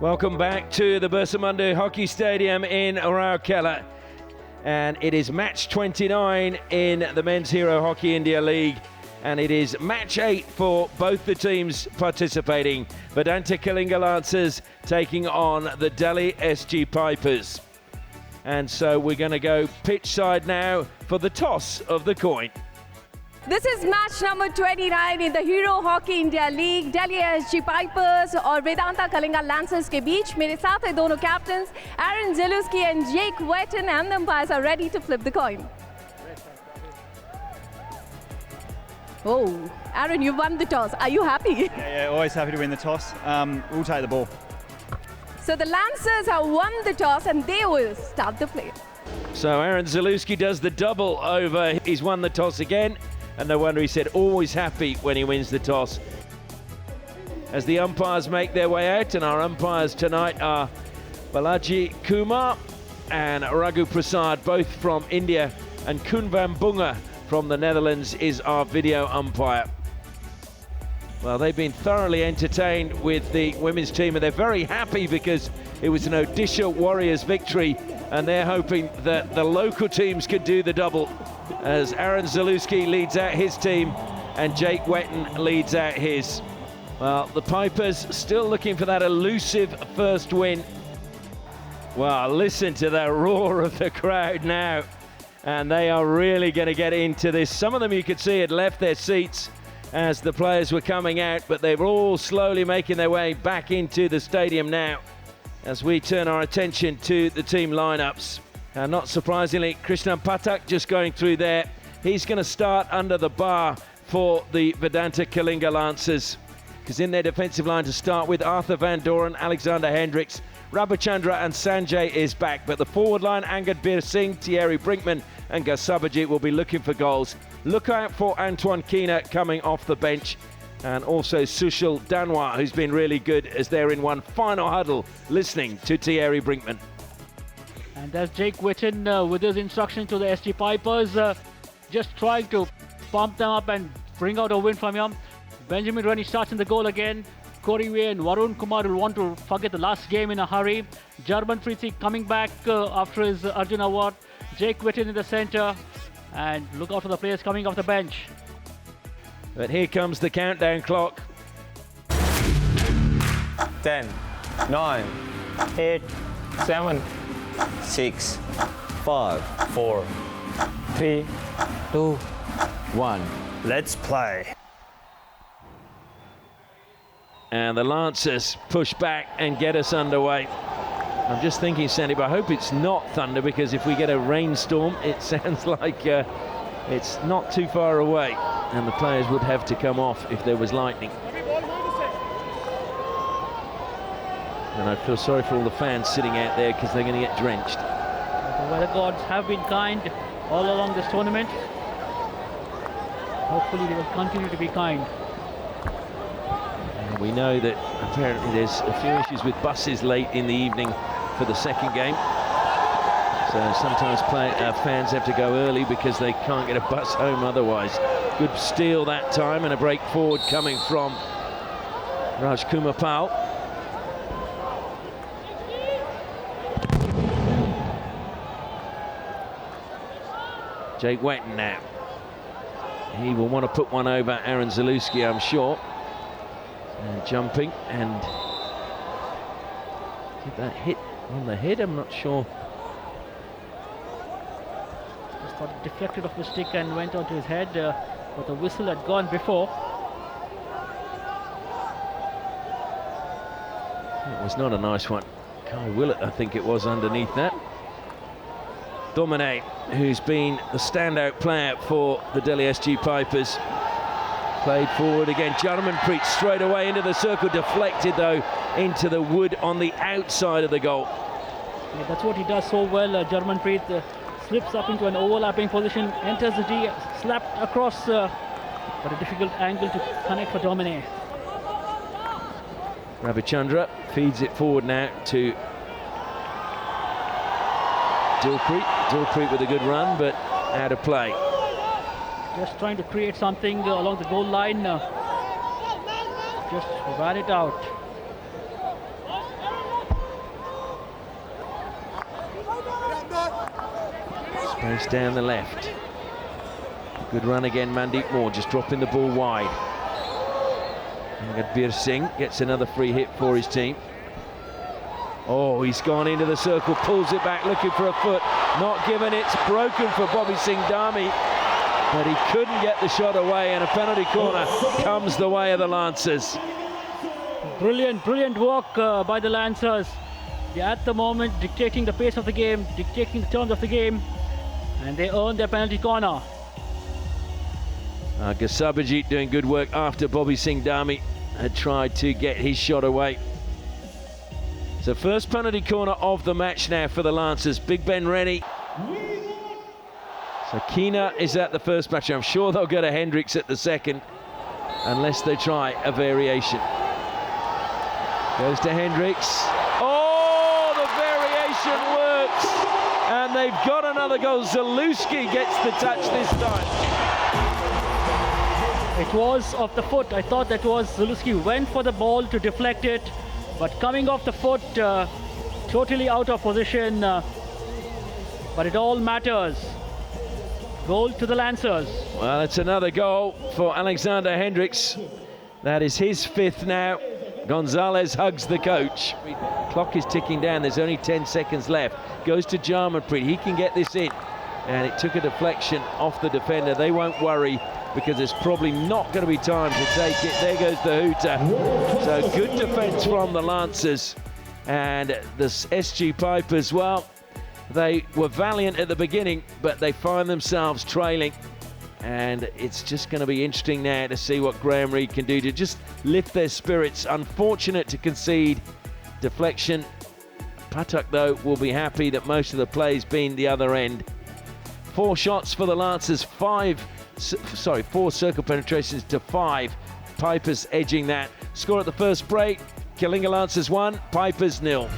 Welcome back to the Bersamundo Hockey Stadium in Rourkela. And it is match 29 in the Men's Hero Hockey India League. And it is match 8 for both the teams participating. Vedanta Kalinga Lancers taking on the Delhi SG Pipers. And so we're going to go pitch side now for the toss of the coin. This is match number 29 in the Hero Hockey India League. Delhi SG Pipers और Vedanta Kalinga Lancers के बीच मेरे साथ हैं दोनों captains Aaron Zalewski and Jake Wetton, and the umpires are ready to flip the coin. Oh, Aaron, you won the toss. Are you happy? Yeah, always happy to win the toss. We'll take the ball. So the Lancers have won the toss and they will start the play. So Aaron Zalewski does the double over. He's won the toss again. And no wonder he said always happy when he wins the toss. As the umpires make their way out, and our umpires tonight are Balaji Kumar and Raghu Prasad, both from India, and Kunvan Bunga from the Netherlands is our video umpire. Well, they've been thoroughly entertained with the women's team, and they're very happy because it was an Odisha Warriors victory, and they're hoping that the local teams could do the double, as Aaron Zalewski leads out his team and Jake Wetton leads out his. Well, the Pipers still looking for that elusive first win. Well, listen to that roar of the crowd now, and they are really going to get into this. Some of them you could see had left their seats as the players were coming out, but they're all slowly making their way back into the stadium now as we turn our attention to the team lineups. And not surprisingly, Krishnan Patak just going through there. He's going to start under the bar for the Vedanta Kalinga Lancers, because in their defensive line to start with, Arthur Van Doren, Alexander Hendricks, Rabachandra and Sanjay is back, but the forward line, Angad Bir Singh, Thierry Brinkman and Gus Sabajit will be looking for goals. Look out for Antoine Keena coming off the bench, and also Sushil Danwar, who's been really good as they're in one final huddle listening to Thierry Brinkman. And that's Jake Wetton with his instruction to the SG Pipers, just trying to pump them up and bring out a win from here. Benjamin Rennie starts in the goal again. Corey Way and Varun Kumar will want to forget the last game in a hurry. Jarmanpreet Singh coming back after his Arjun Award. Jake Wetton in the center, and look out for the players coming off the bench. But here comes the countdown clock. 10, 9, 8, 7, 6, 5, 4, 3, 2, 1. Let's play. And the Lancers push back and get us underway. I'm just thinking, Sandy, but I hope it's not thunder, because if we get a rainstorm, it sounds like it's not too far away, and the players would have to come off if there was lightning. And I feel sorry for all the fans sitting out there, because they're going to get drenched. The weather gods have been kind all along this tournament. Hopefully they will continue to be kind. And we know that apparently there's a few issues with buses late in the evening for the second game. So sometimes fans have to go early because they can't get a bus home otherwise. Good steal that time, and a break forward coming from Raj Kumar Pal. Jake Wetton now. He will want to put one over Aaron Zalewski, I'm sure. And jumping, and did that hit on the head? I'm not sure. Just thought it deflected off the stick and went onto his head, but the whistle had gone before. It was not a nice one. Kai Willett, I think it was, underneath that. Domine, who's been the standout player for the Delhi SG Pipers, played forward again. Jarmanpreet straight away into the circle, deflected though into the wood on the outside of the goal. Yeah, that's what he does so well. Jarmanpreet slips up into an overlapping position, enters the D, slapped across, but a difficult angle to connect for Domine. Ravichandra feeds it forward now to Dilpreet. Dilpreet with a good run, but out of play. Just trying to create something along the goal line. Just ran it out. Goes down the left. Good run again, Mandeep Moore, just dropping the ball wide. And Bir Singh gets another free hit for his team. Oh, he's gone into the circle, pulls it back, looking for a foot. Not given, it's broken for Bobby Singh Dhami. But he couldn't get the shot away, and a penalty corner comes the way of the Lancers. Brilliant work by the Lancers. They're at the moment dictating the pace of the game, dictating the terms of the game, and they earn their penalty corner. Gasabajit doing good work after Bobby Singh Dhami had tried to get his shot away. So first penalty corner of the match now for the Lancers. Big Ben Rennie. So Keena is at the first match. I'm sure they'll go to Hendricks at the second, unless they try a variation. Goes to Hendricks. Oh, the variation works! And they've got another goal. Zalewski gets the touch this time. It was off the foot. I thought that was Zalewski went for the ball to deflect it, but coming off the foot, totally out of position. But it all matters. Goal to the Lancers. Well, it's another goal for Alexander Hendricks. That is his fifth now. Gonzalez hugs the coach. Clock is ticking down. There's only 10 seconds left. Goes to Jarmanpreet. He can get this in. And it took a deflection off the defender. They won't worry because there's probably not going to be time to take it. There goes the hooter. So good defence from the Lancers. And the SG Pipers, well, they were valiant at the beginning, but they find themselves trailing. And it's just going to be interesting now to see what Graham Reid can do to just lift their spirits. Unfortunate to concede deflection. Pathak, though, will be happy that most of the play's been the other end. 4 shots for the Lancers, 4 circle penetrations to 5. Pipers edging that. Score at the first break. Kalinga Lancers 1, Pipers 0.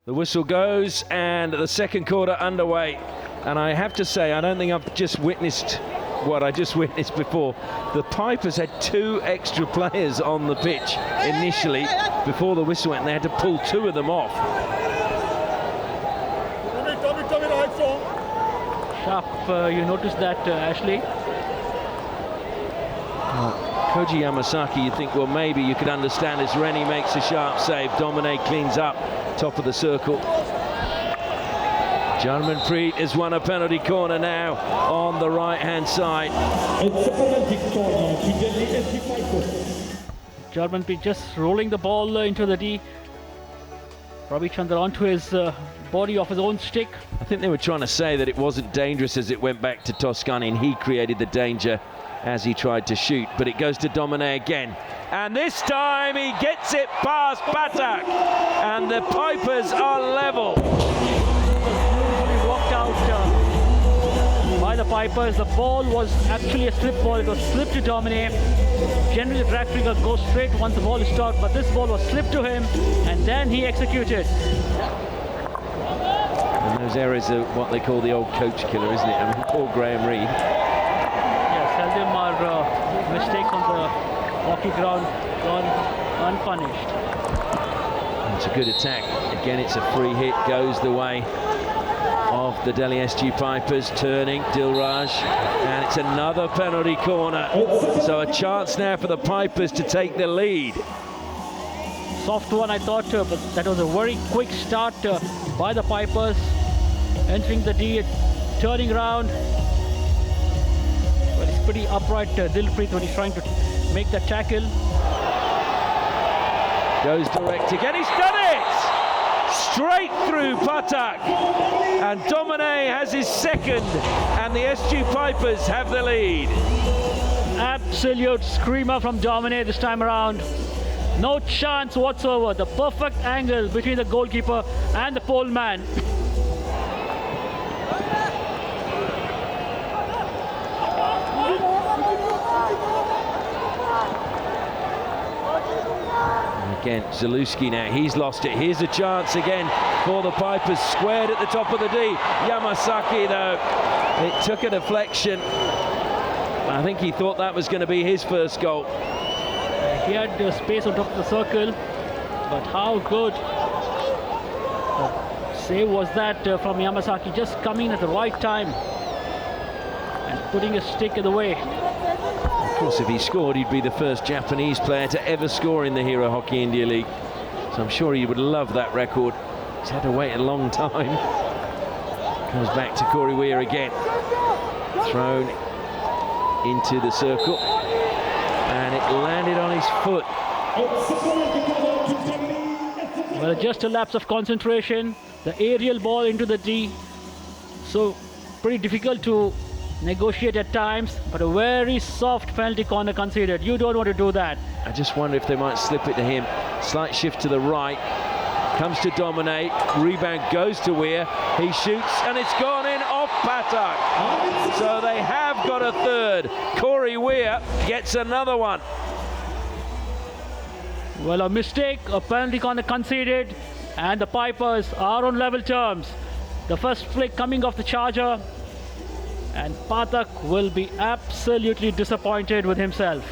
The whistle goes and the second quarter underway. And I have to say, I don't think I've just witnessed what I just witnessed before. The Pipers had 2 extra players on the pitch initially before the whistle went, and they had to pull 2 of them off. Sharp, you noticed that, Ashley? Koji Yamasaki, you think, well, maybe you could understand as Rennie makes a sharp save. Domine cleans up, top of the circle. Jarmanpreet has won a penalty corner now on the right-hand side. Jarmanpreet just rolling the ball into the D. Ravi Chandra onto his body off his own stick. I think they were trying to say that it wasn't dangerous as it went back to Toscani, and he created the danger as he tried to shoot. But it goes to Domine again. And this time he gets it past Pathak. And the Pipers are level. Walked out by the Pipers. The ball was actually a slip ball. It was slipped to Domine. Generally the drag trigger goes straight once the ball is stopped, but this ball was slipped to him and then he executed. And those errors are what they call the old coach killer, isn't it? I mean, poor Graham Reid. Yeah, seldom are mistakes on the hockey ground gone unpunished. It's a good attack. Again, it's a free hit, goes the way of the Delhi SG Pipers, turning Dilraj, and it's another penalty corner. So a chance now for the Pipers to take the lead. Soft one, I thought, but that was a very quick start by the Pipers. Entering the D, turning around. But it's pretty upright, Dilpreet, when he's trying to make that tackle. Goes direct again, he's done it! Straight through Pathak, and Domine has his second, and the SG Pipers have the lead. Absolute screamer from Domine this time around. No chance whatsoever. The perfect angle between the goalkeeper and the pole man. Again, Zalewski now, he's lost it. Here's a chance again for the Pipers, squared at the top of the D. Yamasaki, though, it took a deflection. I think he thought that was going to be his first goal. He had space on top of the circle, but how good save was that from Yamasaki, just coming at the right time and putting a stick in the way. Of course, if he scored, he'd be the first Japanese player to ever score in the Hero Hockey India League. So I'm sure he would love that record. He's had to wait a long time. Comes back to Corey Weir again. Thrown into the circle. And it landed on his foot. Well, just a lapse of concentration. The aerial ball into the D. So pretty difficult to negotiate at times, but a very soft penalty corner conceded. You don't want to do that. I just wonder if they might slip it to him. Slight shift to the right. Comes to dominate. Rebound goes to Weir. He shoots and it's gone in off Patak. So they have got a third. Corey Weir gets another one. Well, a mistake, a penalty corner conceded, and the Pipers are on level terms. The first flick coming off the charger, and Patak will be absolutely disappointed with himself.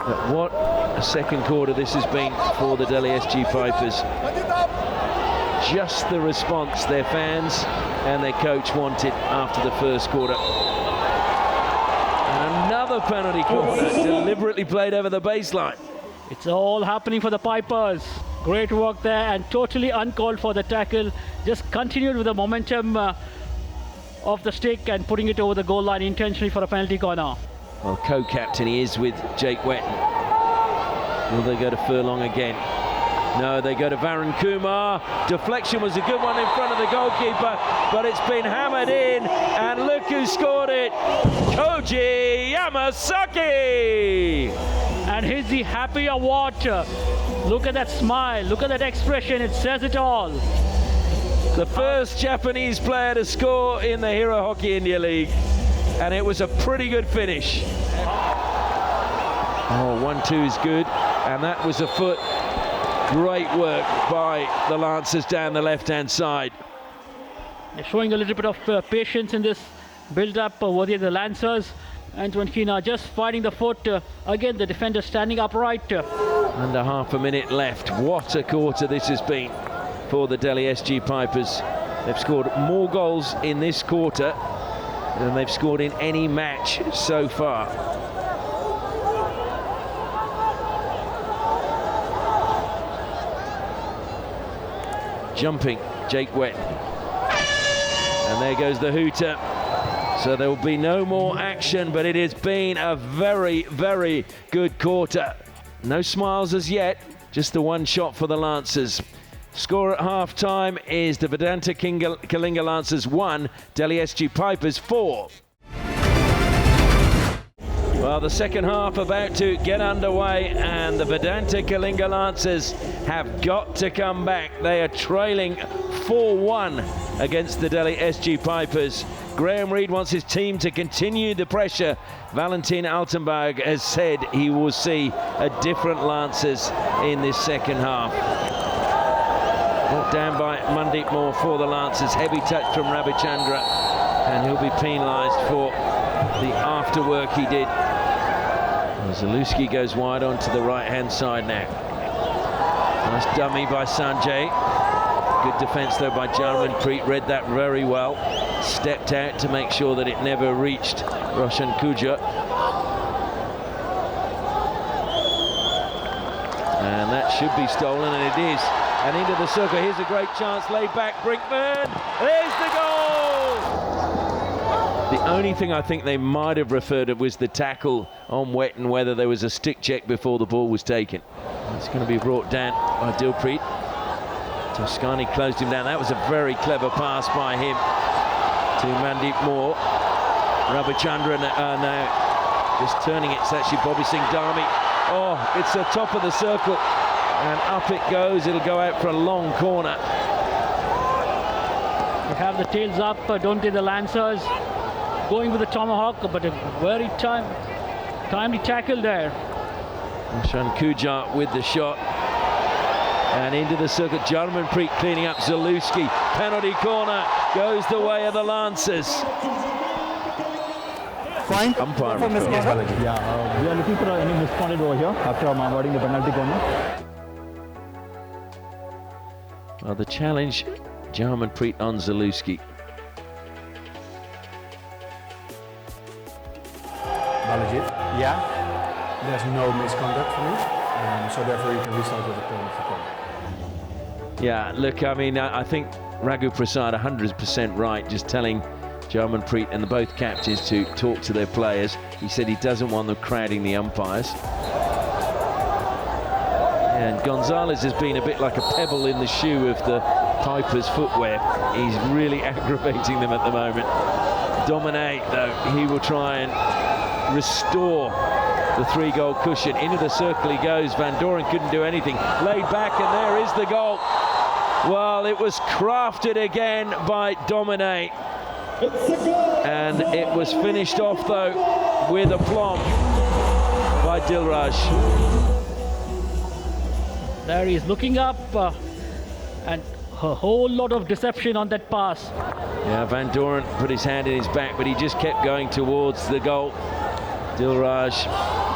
But what a second quarter this has been for the Delhi SG Pipers. Just the response their fans and their coach wanted after the first quarter. And another penalty corner deliberately played over the baseline. It's all happening for the Pipers. Great work there, and totally uncalled for the tackle. Just continued with the momentum of the stick and putting it over the goal line intentionally for a penalty corner. Well, co-captain he is with Jake Wetton. Will they go to Furlong again? No, they go to Varun Kumar. Deflection was a good one in front of the goalkeeper, but it's been hammered in, and look who scored it! Koji Yamasaki! And is he happy or what? Look at that smile, look at that expression, it says it all. The first Japanese player to score in the Hero Hockey India League, and it was a pretty good finish. Oh, 1-2 is good, and that was a foot. Great work by the Lancers down the left-hand side. They're showing a little bit of patience in this build-up worthy of the Lancers. Antoine Kina just fighting the foot. Again, the defender standing upright. Under half a minute left. What a quarter this has been for the Delhi SG Pipers. They've scored more goals in this quarter than they've scored in any match so far. Jumping, Jake Wetton. And there goes the hooter. So there will be no more action, but it has been a very, very good quarter. No smiles as yet, just the one shot for the Lancers. Score at half-time is the Vedanta Kalinga Lancers 1, Delhi SG Pipers 4. Well, the second half about to get underway, and the Vedanta Kalinga Lancers have got to come back. They are trailing 4-1 against the Delhi SG Pipers. Graham Reid wants his team to continue the pressure. Valentin Altenberg has said he will see a different Lancers in this second half. Brought down by Mandeep Moore for the Lancers. Heavy touch from Ravichandra, and he'll be penalised for the afterwork he did. Zalewski goes wide onto the right-hand side now. Nice dummy by Sanjay. Good defence though by Jarmanpreet, read that very well. Stepped out to make sure that it never reached Roshan Kuja. And that should be stolen, and it is. And into the circle, here's a great chance, laid back, Brinkman, there's the goal! The only thing I think they might have referred to was the tackle on Wetton, whether there was a stick check before the ball was taken. It's going to be brought down by Dilpreet. Toscani closed him down. That was a very clever pass by him to Mandeep Moore. Ravichandra now just turning it. It's actually Bobby Singh Dharmi. Oh, it's the top of the circle, and up it goes. It'll go out for a long corner. They have the tails up, don't they, the Lancers? Going with the tomahawk, but a very timely tackle there. Roshan Kuja with the shot. And into the circuit, Jarmanpreet cleaning up Zalewski. Penalty corner goes the way of the Lancers. Fine. Umpire For report. misconduct? Yeah, we are looking for any misconduct over here after awarding the penalty corner. Well, the challenge, Jarmanpreet on Zalewski. Balajit, Yeah. there's no misconduct for me, so therefore you can restart with the corner. Yeah, look, I mean, I think Raghu Prasad 100% right, just telling Jarmanpreet and the both captains to talk to their players. He said he doesn't want them crowding the umpires. And Gonzalez has been a bit like a pebble in the shoe of the Pipers' footwear. He's really aggravating them at the moment. Dominate, though, he will try and restore the 3-goal cushion. Into the circle he goes. Van Doren couldn't do anything. Laid back, and there is the goal. Well, it was crafted again by Dominate. And it was finished off, though, with aplomb by Dilraj. There he is looking up, and a whole lot of deception on that pass. Yeah, Van Doren put his hand in his back, but he just kept going towards the goal. Dilraj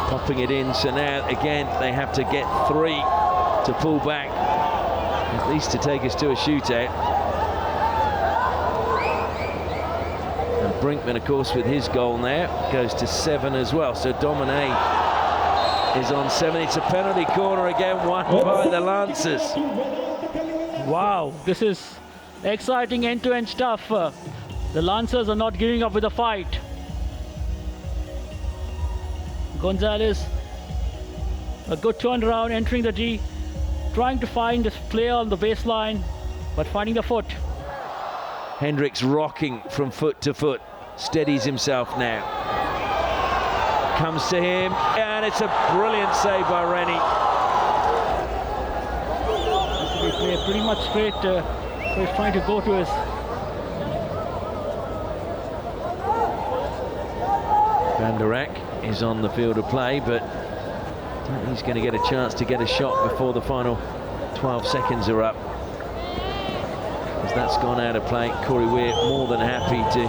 popping it in, so now again they have to get 3 to pull back, at least to take us to a shootout. And Brinkman, of course, with his goal now, goes to 7 as well, so Domine is on 7. It's a penalty corner again, won by the Lancers. Wow, this is exciting end-to-end stuff. The Lancers are not giving up with a fight. Gonzalez, a good turnaround, entering the D, trying to find this player on the baseline, but finding the foot. Hendricks rocking from foot to foot, steadies himself now. Comes to him, and it's a brilliant save by Rennie. He played pretty much straight, so he's trying to go to his. Van der Eck is on the field of play, but I don't think he's going to get a chance to get a shot before the final 12 seconds are up. As that's gone out of play, Corey Weir more than happy to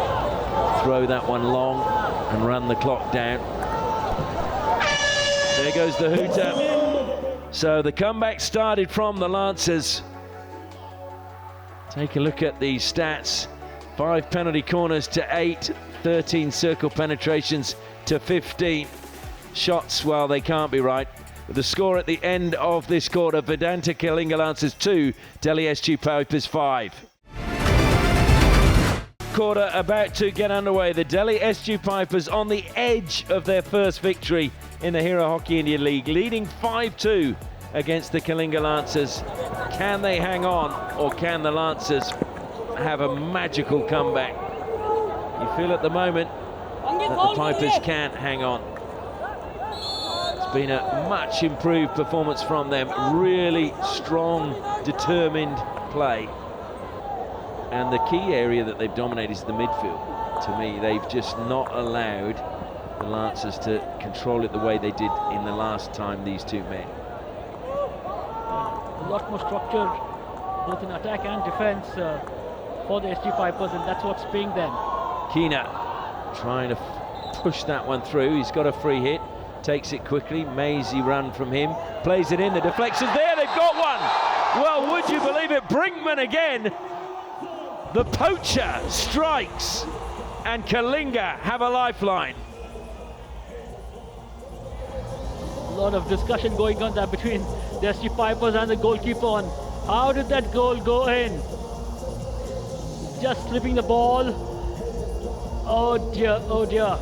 throw that one long and run the clock down. There goes the hooter. So the comeback started from the Lancers. Take a look at the stats. 5 penalty corners to 8, 13 circle penetrations to 15. Shots, well, they can't be right. The score at the end of this quarter, Vedanta Kalinga Lancers 2, Delhi SG Pipers 5. Quarter about to get underway. The Delhi SG Pipers on the edge of their first victory in the Hero Hockey India League, leading 5-2 against the Kalinga Lancers. Can they hang on, or can the Lancers have a magical comeback? You feel at the moment that the Pipers can't hang on. It's been a much improved performance from them. Really strong, determined play. And the key area that they've dominated is the midfield. To me, they've just not allowed the Lancers to control it the way they did in the last time these two met. A lot more structure, both in attack and defense, for the SG Pipers, and that's what's paying them. Keena trying to push that one through. He's got a free hit, takes it quickly. Mazy run from him, plays it in. The deflection's there. They've got one. Well, would you believe it? Brinkman again. The poacher strikes, and Kalinga have a lifeline. A lot of discussion going on there between the SG Pipers and the goalkeeper on how did that goal go in. Just slipping the ball. Oh dear, oh dear.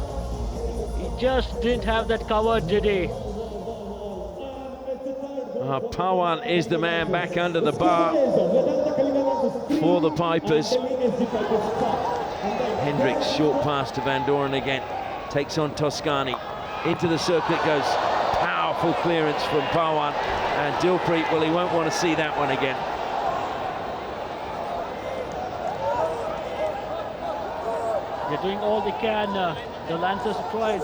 He just didn't have that covered, did he? Pawan is the man back under the bar for the Pipers. Hendricks, short pass to Van Doren again. Takes on Toscani. Into the circle it goes. Powerful clearance from Pawan. And Dilpreet, well, he won't want to see that one again. They're doing all they can. The Lancers tried.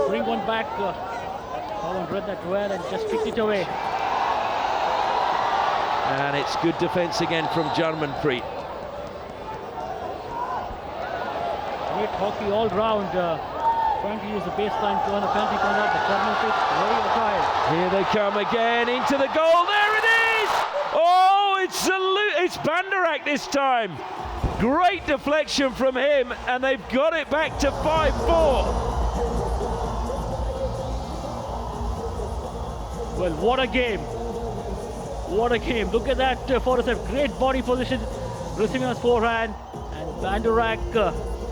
Bring one back. Pawan read that well and just kicked it away. And it's good defence again from Jarmanpreet. Great hockey all round trying to use the baseline corner, penalty corner, the corner kick, very agile. Here they come again into the goal. There it is! Oh, it's Banderak this time. Great deflection from him, and they've got it back to 5-4. Well, what a game. What a game. Look at that Forrest. Great body position, receiving on his forehand, and Banderak.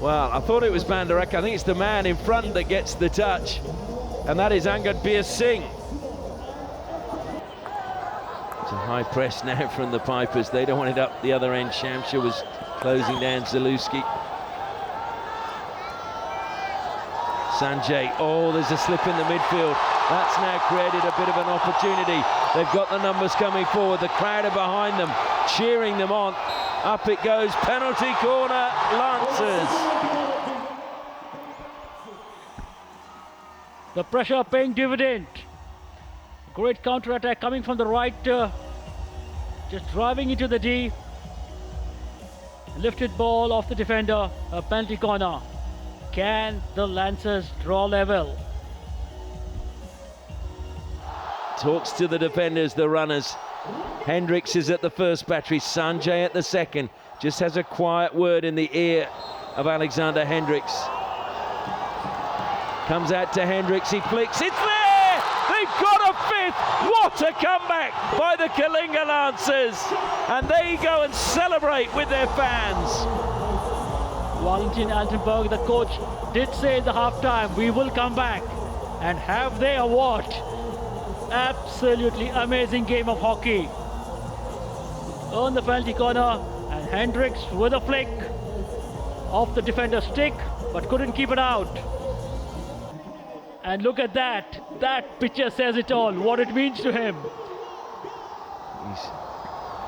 Well, I thought it was Banderak. I think it's the man in front that gets the touch, and that is Angad Bir Singh. It's a high press now from the Pipers. They don't want it up the other end. Shamsha was closing down Zalewski. Sanjay, oh, there's a slip in the midfield. That's now created a bit of an opportunity. They've got the numbers coming forward. The crowd are behind them, cheering them on. Up it goes, penalty corner, Lancers. The pressure paying dividend. Great counter-attack coming from the right, just driving into the D. Lifted ball off the defender, a penalty corner. Can the Lancers draw level? Talks to the defenders, the runners. Hendricks is at the first battery, Sanjay at the second. Just has a quiet word in the ear of Alexander Hendricks. Comes out to Hendricks, he flicks, it's there! They've got a fifth! What a comeback by the Kalinga Lancers! And they go and celebrate with their fans. Valentin Altenberg, the coach, did say in the halftime, we will come back. And have they or what? Absolutely amazing game of hockey. On the penalty corner, and Hendricks with a flick off the defender's stick, but couldn't keep it out. And look at that. That picture says it all, what it means to him. He's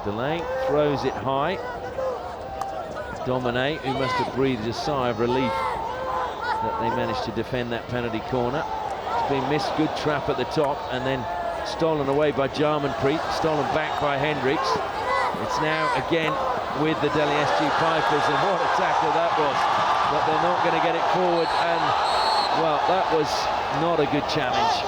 delaying, throws it high. Domine, who must have breathed a sigh of relief that they managed to defend that penalty corner. It's been missed, good trap at the top, and then stolen away by Jarmanpreet, stolen back by Hendricks. It's now again with the Delhi SG Pipers, and what a tackle that was. But they're not going to get it forward, and well, that was not a good challenge.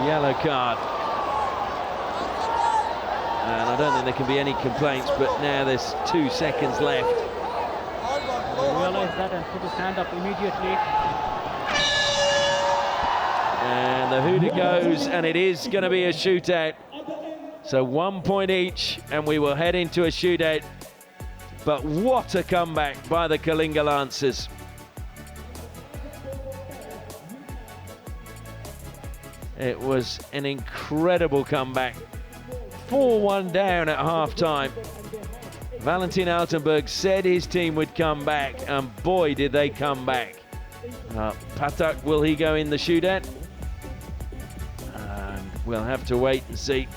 Yellow card. And I don't think there can be any complaints, but now there's 2 seconds left. He realized that and put his hand up immediately. And the hooter goes, and it is going to be a shootout. So 1 point each, and we will head into a shootout. But what a comeback by the Kalinga Lancers. It was an incredible comeback. 4-1 down at half-time. Valentin Altenberg said his team would come back, and boy did they come back. Patak, will he go in the shootout? We'll have to wait and see.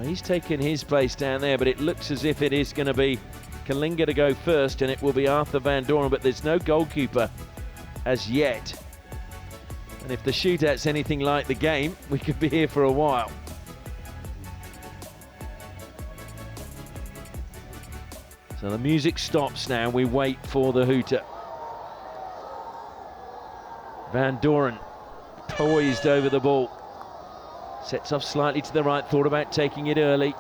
He's taken his place down there, but it looks as if it is going to be Kalinga to go first, and it will be Arthur Van Doren, but there's no goalkeeper as yet. And if the shootout's anything like the game, we could be here for a while. So the music stops now, we wait for the hooter. Van Doren poised over the ball. Sets off slightly to the right, thought about taking it early.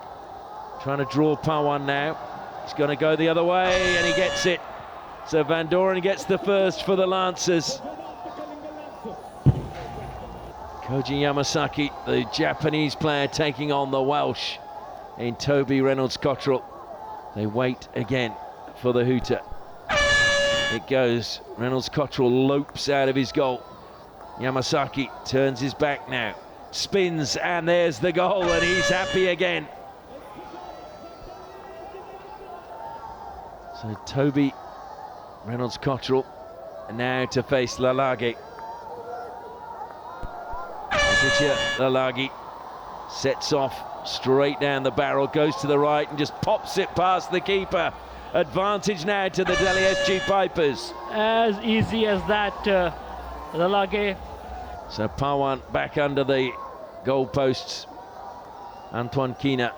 Trying to draw Pawan now. He's going to go the other way, and he gets it. So Van Doren gets the first for the Lancers. Koji Yamasaki, the Japanese player, taking on the Welsh in Toby Reynolds-Cottrell. They wait again for the hooter. It goes. Reynolds-Cottrell lopes out of his goal. Yamasaki turns his back now. Spins, and there's the goal, and he's happy again. So Toby Reynolds-Cottrell now to face Lalage. Lalage sets off straight down the barrel, goes to the right and just pops it past the keeper. Advantage now to the Delhi SG Pipers. As easy as that, Lalage. So Pawan back under the goal posts. Antoine Kina.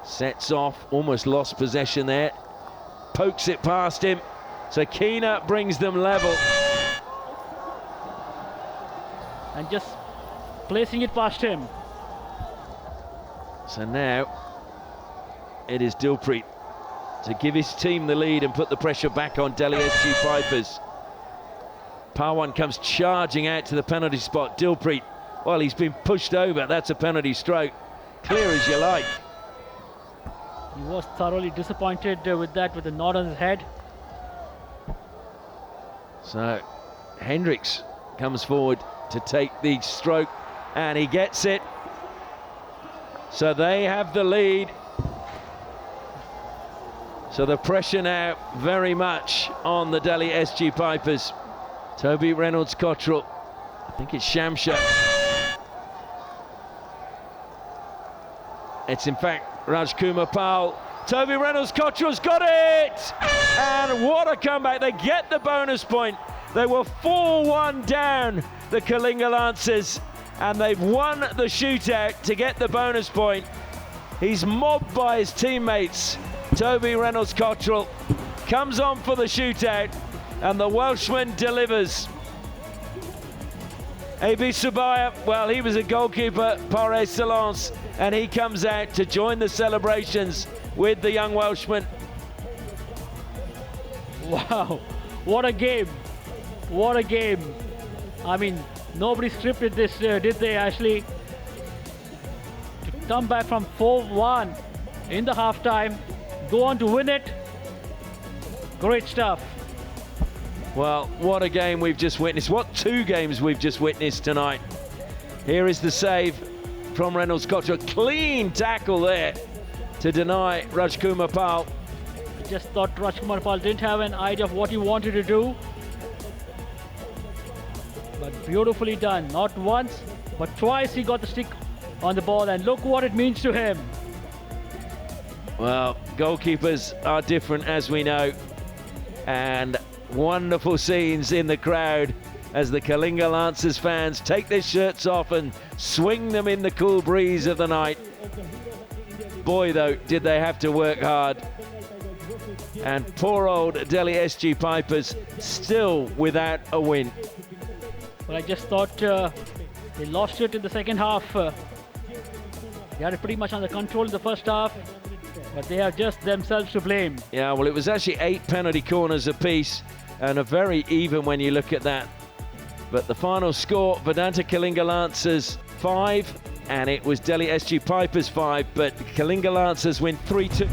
Sets off, almost lost possession there. Pokes it past him. So Keener brings them level. And just placing it past him. So now it is Dilpreet to give his team the lead and put the pressure back on Delhi SG Pipers. Parwan comes charging out to the penalty spot. Dilpreet, well, he's been pushed over. That's a penalty stroke. Clear as you like. He was thoroughly disappointed with that, with a nod on his head. So Hendricks comes forward to take the stroke, and he gets it. So they have the lead. So the pressure now very much on the Delhi SG Pipers. Toby Reynolds Cottrell, I think it's Shamsha. It's in fact Rajkumar Pal. Toby Reynolds Cottrell's got it! And what a comeback, they get the bonus point. They were 4-1 down, the Kalinga Lancers, and they've won the shootout to get the bonus point. He's mobbed by his teammates. Toby Reynolds Cottrell comes on for the shootout, and the Welshman delivers. AB Subaya, well, he was a goalkeeper par excellence, and he comes out to join the celebrations with the young Welshman. Wow, what a game. What a game. I mean, nobody scripted this, did they, Ashley? To come back from 4-1 in the halftime, go on to win it. Great stuff. Well, what a game we've just witnessed. What two games we've just witnessed tonight. Here is the save from Reynolds Cottrell. Clean tackle there to deny Rajkumar Pal. I just thought Rajkumar Pal didn't have an idea of what he wanted to do. But beautifully done. Not once, but twice he got the stick on the ball, and look what it means to him. Well, goalkeepers are different, as we know, and wonderful scenes in the crowd as the Kalinga Lancers fans take their shirts off and swing them in the cool breeze of the night. Boy, though, did they have to work hard. And poor old Delhi SG Pipers still without a win. But I just thought they lost it in the second half. They had it pretty much under control in the first half, but they have just themselves to blame. Yeah, well, it was actually 8 penalty corners apiece, and a very even when you look at that. But the final score, Vedanta Kalinga Lancers 5, and it was Delhi SG Pipers 5, but Kalinga Lancers win 3-2.